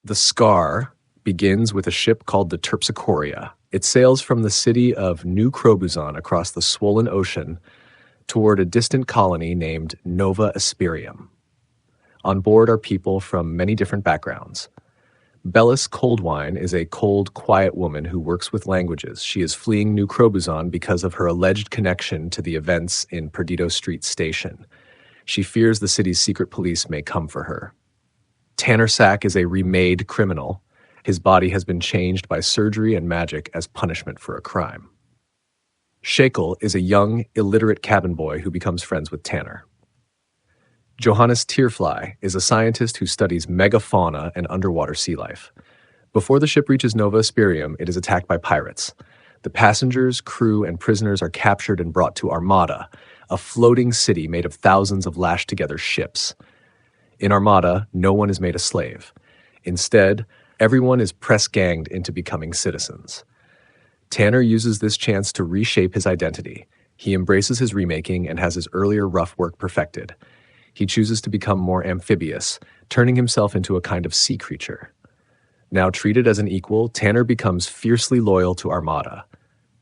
The Scar begins with a ship called the Terpsichorea. It sails from the city of New Crobuzon across the swollen ocean toward a distant colony named Nova Asperium. On board are people from many different backgrounds. Bellis Coldwine is a cold, quiet woman who works with languages. She is fleeing New Crobuzon because of her alleged connection to the events in Perdido Street Station. She fears the city's secret police may come for her. Tanner Sack is a remade criminal. His body has been changed by surgery and magic as punishment for a crime. Shakel is a young, illiterate cabin boy who becomes friends with Tanner. Johannes Tearfly is a scientist who studies megafauna and underwater sea life. Before the ship reaches Nova Asperium, it is attacked by pirates. The passengers, crew, and prisoners are captured and brought to Armada, a floating city made of thousands of lashed-together ships. In Armada, no one is made a slave. Instead, everyone is press-ganged into becoming citizens. Tanner uses this chance to reshape his identity. He embraces his remaking and has his earlier rough work perfected. He chooses to become more amphibious, turning himself into a kind of sea creature. Now treated as an equal, Tanner becomes fiercely loyal to Armada.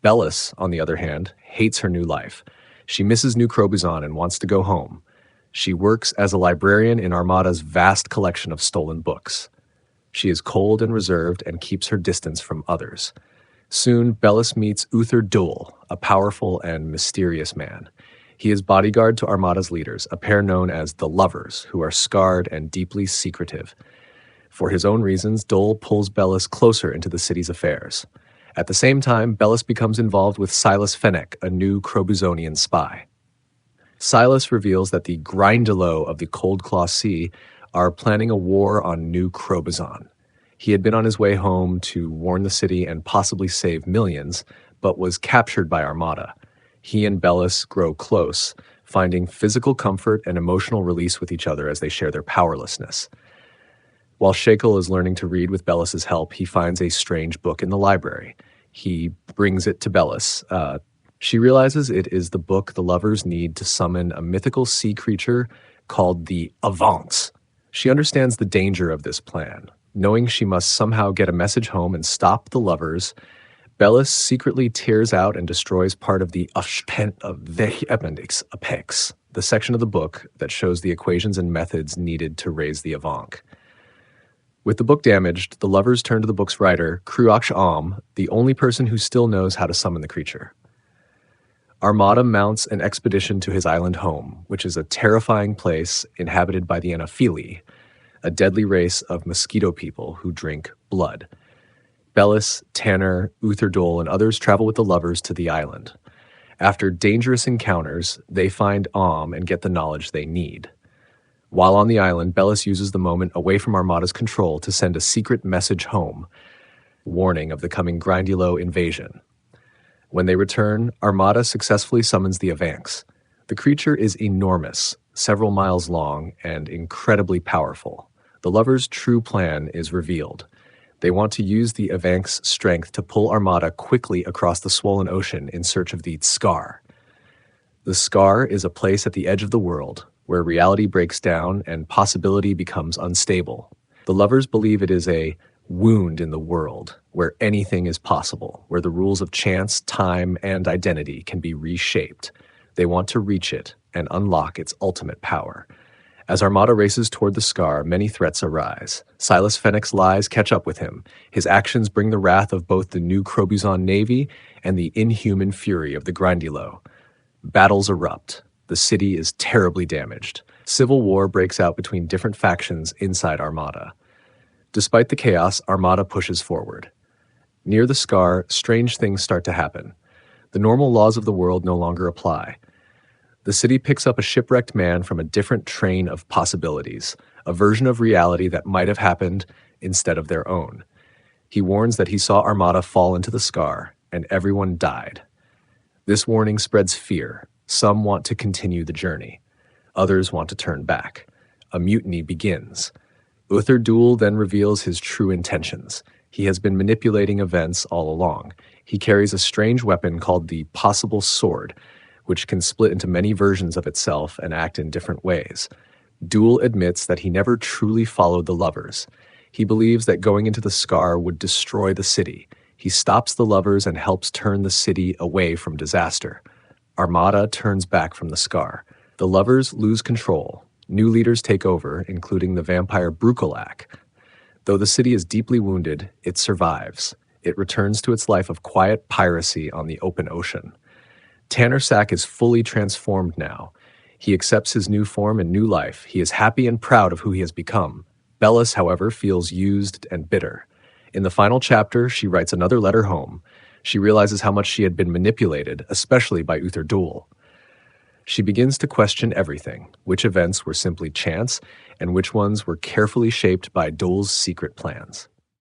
Bellis, on the other hand, hates her new life. She misses New Crobuzon and wants to go home. She works as a librarian in Armada's vast collection of stolen books. She is cold and reserved and keeps her distance from others. Soon, Bellis meets Uther Duel, a powerful and mysterious man. He is bodyguard to Armada's leaders, a pair known as the Lovers, who are scarred and deeply secretive. For his own reasons, Duel pulls Bellis closer into the city's affairs. At the same time, Bellis becomes involved with Silas Fennec, a new Crobuzonian spy. Silas reveals that the Grindalo of the Cold Claw Sea are planning a war on New Crobuzon. He had been on his way home to warn the city and possibly save millions, but was captured by Armada. He and Bellis grow close, finding physical comfort and emotional release with each other as they share their powerlessness. While Shakel is learning to read with Bellis's help, he finds a strange book in the library. He brings it to Bellis. She realizes it is the book the Lovers need to summon a mythical sea creature called the Avance. She understands the danger of this plan. Knowing she must somehow get a message home and stop the Lovers, Bellis secretly tears out and destroys part of the Appendix Apex, the section of the book that shows the equations and methods needed to raise the Avanc. With the book damaged, the Lovers turn to the book's writer, Cruach Am, the only person who still knows how to summon the creature. Armada mounts an expedition to his island home, which is a terrifying place inhabited by the Anaphili, a deadly race of mosquito people who drink blood. Bellis, Tanner, Uther Duel, and others travel with the Lovers to the island. After dangerous encounters, they find Am and get the knowledge they need. While on the island, Bellis uses the moment away from Armada's control to send a secret message home, warning of the coming Grindalo invasion. When they return, Armada successfully summons the Avanx. The creature is enormous, several miles long, and incredibly powerful. The Lovers' true plan is revealed. They want to use the Avanx's strength to pull Armada quickly across the swollen ocean in search of the Scar. The Scar is a place at the edge of the world, where reality breaks down and possibility becomes unstable. The Lovers believe it is a wound in the world, where anything is possible, where the rules of chance, time, and identity can be reshaped. They want to reach it and unlock its ultimate power. As Armada races toward the Scar, many threats arise. Silas Fennec's lies catch up with him. His actions bring the wrath of both the New Crobuzon Navy and the inhuman fury of the Grindalo. Battles erupt. The city is terribly damaged. Civil war breaks out between different factions inside Armada. Despite the chaos, Armada pushes forward. Near the Scar, strange things start to happen. The normal laws of the world no longer apply. The city picks up a shipwrecked man from a different train of possibilities, a version of reality that might have happened instead of their own. He warns that he saw Armada fall into the Scar, and everyone died. This warning spreads fear. Some want to continue the journey. Others want to turn back. A mutiny begins. Uther Duel then reveals his true intentions. He has been manipulating events all along. He carries a strange weapon called the Possible Sword, which can split into many versions of itself and act in different ways. Duel admits that he never truly followed the Lovers. He believes that going into the Scar would destroy the city. He stops the lovers and helps turn the city away from disaster. Armada turns back from the Scar. The lovers lose control. New leaders take over, including the vampire Brucolac. Though the city is deeply wounded, it survives. It returns to its life of quiet piracy on the open ocean. Tanner Sack is fully transformed now. He accepts his new form and new life. He is happy and proud of who he has become. Bellis, however, feels used and bitter. In the final chapter, she writes another letter home. She realizes how much she had been manipulated, especially by Uther Dúil. She begins to question everything, which events were simply chance and which ones were carefully shaped by Dúil's secret plans.